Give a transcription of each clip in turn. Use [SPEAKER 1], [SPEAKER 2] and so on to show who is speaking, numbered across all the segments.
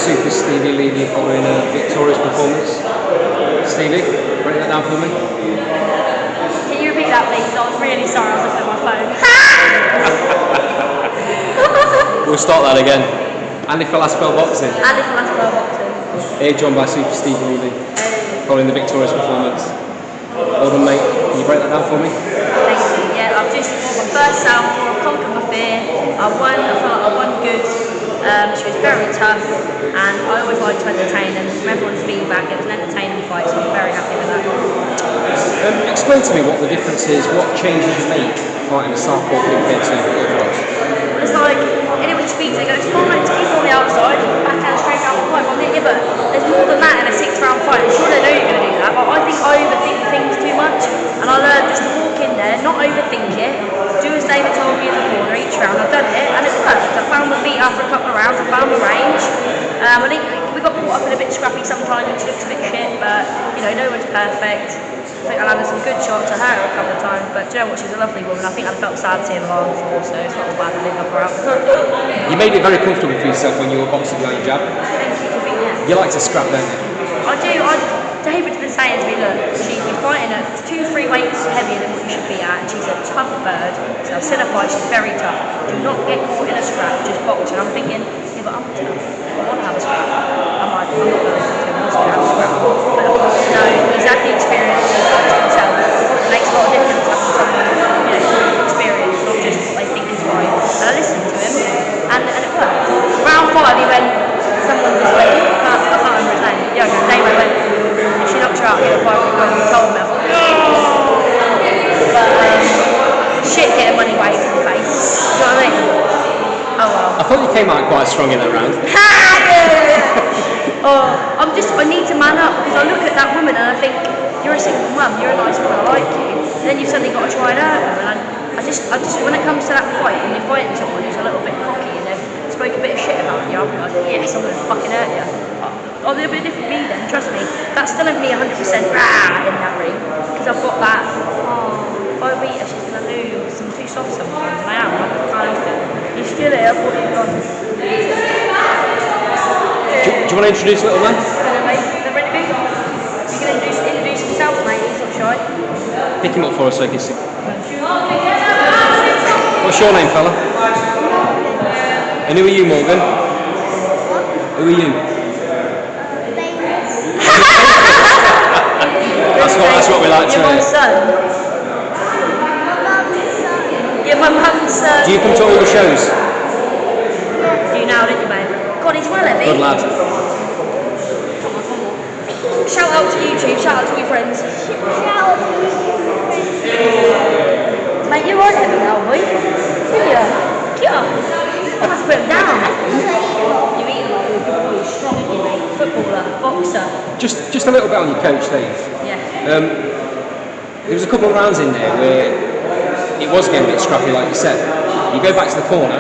[SPEAKER 1] Super Stevi Levi following a victorious performance. Stevie, break that down for me.
[SPEAKER 2] Can you repeat that, please? I was really sorry, I was looking at my phone.
[SPEAKER 1] We'll start that again. Andy Falasquel boxing.
[SPEAKER 2] Andy Falasquel boxing.
[SPEAKER 1] Here joined by Super Stevi Levi following the victorious performance. Well done, mate. Can you break that down for me?
[SPEAKER 2] Thank you. Yeah, I've just fought my first Southpaw, I've conquered my fear. I won, I felt like I won good. She was very tough, and I always like to entertain, and from everyone's feedback, it was an entertaining fight, so I'm very happy with that.
[SPEAKER 1] Explain to me what the difference is, what changes you make fighting a Southpaw compared to otherwise.
[SPEAKER 2] It's like, anyone speaks, they go, it's fine to keep on the outside, backhand straight down the pipe. I'm thinking, yeah, but there's more than that in a 6-round fight. I'm sure they know you're going to do that, but I think I overthink things too much, and I learned just to walk in there, not overthink it, do as David told me in the corner each round. I've done it, and it's worked. I found my feet after a couple of rounds, I found my range. I think we got caught up in a bit scrappy sometimes, which looks a bit shit, but, you know, no one's perfect. I think I landed some good shots at her a couple of times, but do you know what, she's a lovely woman. I think I felt sad seeing her arm fall, so it's not all bad to live up her out.
[SPEAKER 1] You made it very comfortable for yourself when you were boxing behind your jab.
[SPEAKER 2] Thank you for being there.
[SPEAKER 1] You like to scrap, don't you?
[SPEAKER 2] I do. David's been saying to me, look, she's fighting at 2-3 weights heavier than what you should be at, and she's a tough bird. So I've seen her fight, she's very tough. Do not get caught in a scrap, just box. And I'm thinking, yeah, but I'm tough. I want to have a scrap. I'm like, I'm not going to listen to him, I'm just going to have a scrap. But of course, no, he's had the experience, he's boxed himself. It makes a lot of difference having someone, you know, with experience, not just what they think is right. And I listened to him, and it worked. Round 5, he went, someone was like, I can't remember his name. Yeah, his name went, if she knocks her out, get a fight with you told me. I thought, no! But shit getting money away from the face. Do you know what I mean? Oh well.
[SPEAKER 1] I thought you came out quite strong in that round.
[SPEAKER 2] Oh, I need to man up, because I look at that woman and I think, you're a single mum, you're a nice woman, I like you. And then you've suddenly got to try and hurt her. And I just, when it comes to that fight, when you're fighting someone who's a little bit cocky and they've spoke a bit of shit about you, I'll be like, yes, I'm going to fucking hurt you. Oh, there'll be a different me then, trust me. That's still me 100% rah in that ring, because I've got that, if I beat her, she's going to lose. I'm too soft sometimes, and I am, I can't help it. You're still here, I thought you'd gone.
[SPEAKER 1] Do you want to introduce little man?
[SPEAKER 2] They're ready to be? You can introduce himself, mate, he's not shy.
[SPEAKER 1] Pick him up for us so he can see. What's your name, fella? And who are you, Morgan? Who are you? That's what we like to hear.
[SPEAKER 2] You're my son. You're my mum's son.
[SPEAKER 1] Do you come to all the shows?
[SPEAKER 2] You now, didn't you, babe? God, he's well, Evie.
[SPEAKER 1] Good lad.
[SPEAKER 2] Shout out to YouTube, shout out to your friends. Shout out to YouTube. Mate, you're right, Evie, now, boy. Yeah. Yeah. I must put him down. You eat a lot, you're a good boy, strong, you mate. Footballer, boxer.
[SPEAKER 1] Just a little bit on your coach, Dave.
[SPEAKER 2] Yeah.
[SPEAKER 1] There was a couple of rounds in there where it was getting a bit scrappy, like you said. You go back to the corner,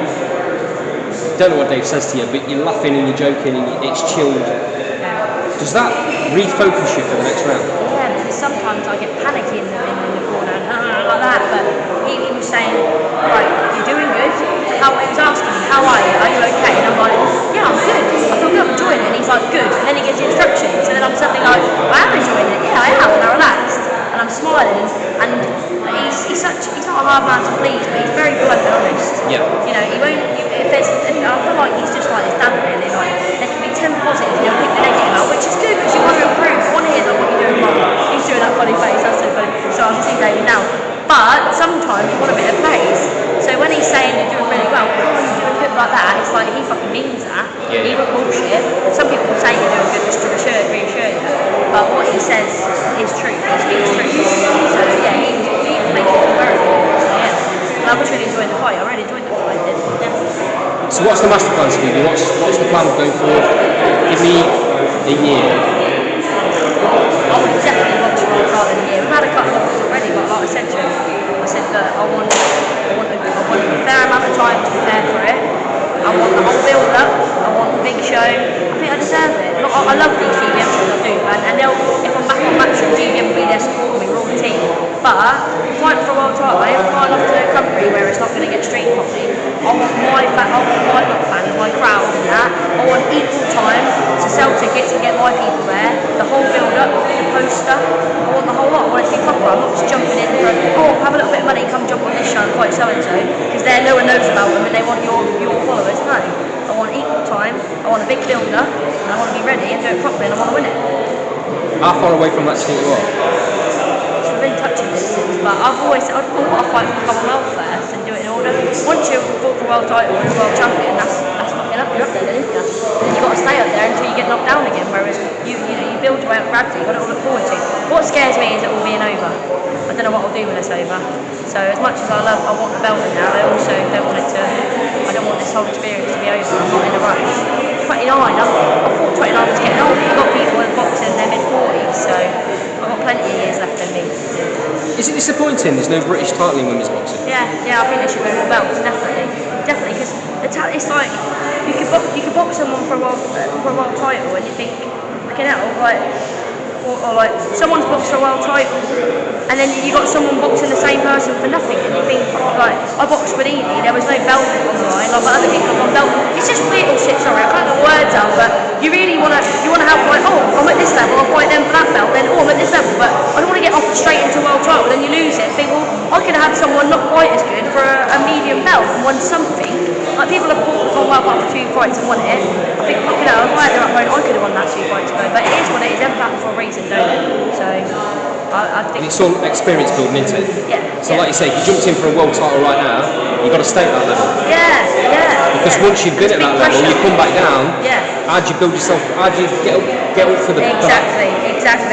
[SPEAKER 1] don't know what Dave says to you, but you're laughing and you're joking and it's chilled.
[SPEAKER 2] Yeah.
[SPEAKER 1] Does that refocus you for the next round?
[SPEAKER 2] Yeah, because sometimes I get panicky in the corner and like that, but he was saying, right, you're doing good. He was asking me, how are you? Are you okay? And I'm like, yeah, I'm good. I feel good, I'm enjoying it. And he's like, good. And then he gives you instructions. And then I'm suddenly like, I am enjoying it. Yeah, I am. And I'm relaxed. And I'm smiling. And he's not a hard man to please, but he's very blunt and honest.
[SPEAKER 1] Yeah.
[SPEAKER 2] You know, he won't, I feel like he's just like his dad really. Like, there can be 10 positives and he'll pick the negative out, which is good because you want to improve. You want to hear that what you're doing wrong. He's doing that funny face, that's so funny. So I'm seeing David now. But sometimes you want a bit of praise. So when he's saying you're doing really well, oh, you're doing good like that, it's like he fucking means that.
[SPEAKER 1] Yeah.
[SPEAKER 2] He don't bullshit. Some people will say you're doing good just to reassure you. But what he says is true. He speaks truth. So yeah, he makes me feel very good. So yeah. And I was really enjoying the fight. I really enjoyed the fight. Yeah.
[SPEAKER 1] So what's the master plan, Stevie? What's the plan going forward? Give me a year.
[SPEAKER 2] I would definitely want to roll hard in a year. We've had a couple of offers already, but like I said to him, I said that I want a fair amount of time to prepare for it. I want the whole build up. I want the big show. I think I deserve it. I love these TV shows, I do, but and they'll, if I'm back on Matchroom, GBM will be there supporting me, we're all a team. But fighting for a world title, I am flying off to a country where it's not going to get streamed properly. I want my crowd and that. I want equal time to sell tickets and get my people there. The whole build-up, the poster, I want the whole lot. I want it to be proper. I'm not just jumping in for, have a little bit of money, come jump on this show and fight so-and-so, because no one knows about them and they want your followers. No. I want equal time, I want a big build-up, and I want to be ready and do it properly, and I want to win it.
[SPEAKER 1] How far away from that do you think you are?
[SPEAKER 2] It's within touching distance, but I'd want to fight for the Commonwealth first and do it in order. Once you've fought for a world title and a world champion, that's fucking up. You're up there, then, isn't you? And you've got to stay up there until you get knocked down again. Whereas you build your way up gradually. You've got it all to look forward to. What scares me is it all being over. I don't know what I'll do when it's over. So as much as I want the belt now, I also don't want it to. I don't want this whole experience to be over. I'm not in a rush. 29. I thought 29 was getting older. You've got people with boxing in their mid-40s, so I've got plenty of years left in me.
[SPEAKER 1] Is it disappointing there's no British title in women's boxing?
[SPEAKER 2] Yeah, I think there should be more belts, definitely, because it's like you could box someone for a world title, and you think, fucking hell, like, or like someone's boxed for a world title, and then you got someone boxing the same person for nothing, and you think, like, I boxed with Edie, there was no belt on the line, like, but other people have got belt. It's just weird shit. Sorry, I can't get words out, but you really wanna have like, I'm at this level, I'll fight them for that belt, then I'm at this level, but I don't want to get offered straight into a world title, then you lose it. Think, well, I could have had someone not quite as good for a medium belt and won something. Like, people have fought for World Cup for 2 fights and won it. I think, if I had their upload, I could have won that 2 fights ago, but it is what it is. Everything happens for a reason, don't it? So I think.
[SPEAKER 1] And it's all experience building, isn't it?
[SPEAKER 2] Yeah.
[SPEAKER 1] So like you say, if you jumped in for a world title right now, you've got to stay at that level.
[SPEAKER 2] Yeah.
[SPEAKER 1] Because once you've been at that level, you come back down.
[SPEAKER 2] Yeah.
[SPEAKER 1] How do you build yourself? How do you get up for the?
[SPEAKER 2] Exactly.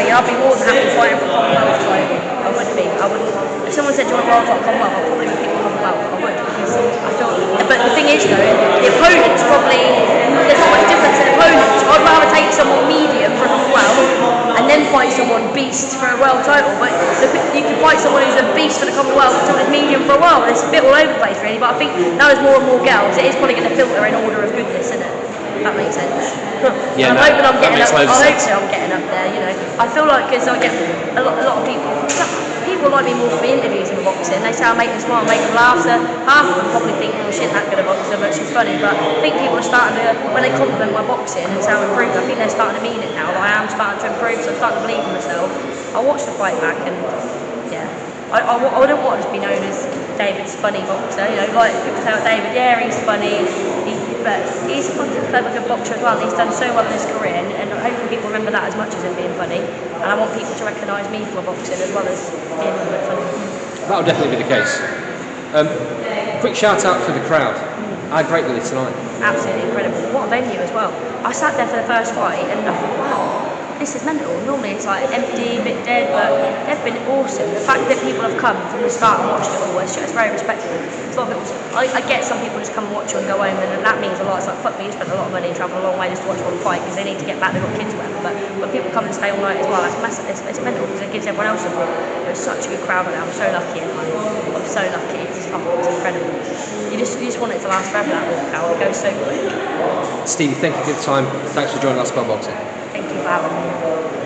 [SPEAKER 2] I'd be more than happy fighting for Commonwealth title. I would be. If someone said, "Do you want a world title Commonwealth?" I'd probably pick Commonwealth. I would, because I feel. But the thing is, though, the opponent's probably there's not much difference in opponents. I'd rather take someone medium for a Commonwealth and then fight someone beast for a world title. But you can fight someone who's a beast for the Commonwealth and someone who's medium for a world. It's a bit all over the place, really. But I think now there's more and more girls. It is probably going to filter in order of goodness, isn't it? If that makes sense.
[SPEAKER 1] Yeah,
[SPEAKER 2] I'm hoping I'm getting up. I
[SPEAKER 1] sense.
[SPEAKER 2] hope so. I'm getting up there. I feel like because I get a lot of people. People like me more for the interviews than boxing. They say I make them smile, make them laugh. So half of them probably think, "Oh, shit, that good a boxer," but she's funny. But I think people are starting to, when they compliment my boxing and say I'm improved, I think they're starting to mean it now. That I am starting to improve, so I'm starting to believe in myself. I watch the fight back, and yeah, I don't want to be known as David's funny boxer. Like people say about David, yeah, he's funny, but he's a clever good boxer as well. And he's done so well in his career, and hopefully people remember that as much as him being funny. And I want people to recognise me for boxing as well as being a bit funny.
[SPEAKER 1] That'll definitely be the case. Quick shout out to the crowd. How great were they tonight?
[SPEAKER 2] Absolutely incredible. What a venue as well. I sat there for the first fight and I thought, wow, this is mental. Normally it's like empty, a bit dead, but they've been awesome. The fact that people have come from the start and watched it all, it's very respectable. I get some people just come and watch you and go home, and that means a lot. It's like, fuck me, you spent a lot of money and travel a long way just to watch one fight because they need to get back, they've got kids or whatever. But when people come and stay all night as well, that's massive. It's mental because it gives everyone else a break. It was such a good crowd now. I'm so lucky. I'm so lucky. It's incredible. You just want it to last forever, that walkout. It goes so quick.
[SPEAKER 1] Stevie, thank you for your time. Thanks for joining us, Boxing.
[SPEAKER 2] Thank you for having me.